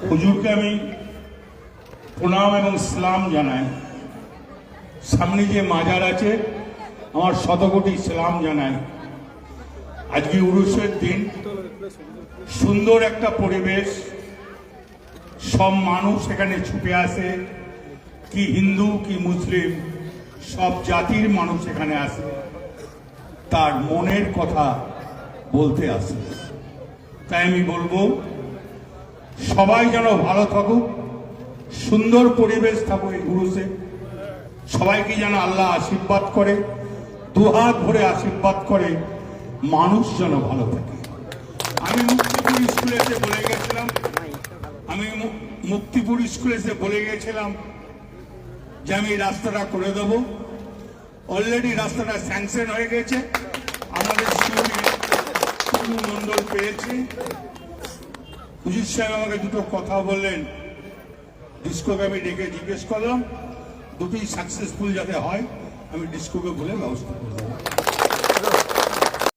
হুজুরকে আমি প্রণাম এবং সালাম জানাই। সামনে যে মাজার আছে আমার শতকোটি সালাম জানাই। আজকে উরুসের দিন, সুন্দর একটা পরিবেশ, সব মানুষ এখানে ছুটে আসে, কি হিন্দু কি মুসলিম সব জাতির মানুষ এখানে আসে, তার মনের কথা বলতে আসে। তাই আমি বলবো সবাই যেন ভালো থাকুক, সুন্দর পরিবেশ থাকুক এই উরুসে, সবাইকে যেন আল্লাহ আশীর্বাদ করে, দুহাত ভরে আশীর্বাদ করে, মানুষ যেন ভালো থাকে। আমি মুক্তিপুর স্কুলে এসে বলে গেছিলাম যে আমি রাস্তাটা করে দেবো। অলরেডি রাস্তাটা স্যাংশন হয়ে গেছে, আমাদের মন্ডল পেয়েছে। হুজুর সাহেব আমাকে দুটো কথা বললেন, ডিস্কোকে আমি ডেকে জিজ্ঞেস করলাম, দুটোই সাকসেসফুল যাতে হয় আমি ডিস্কোকে বলে ব্যবস্থা করে দেবো।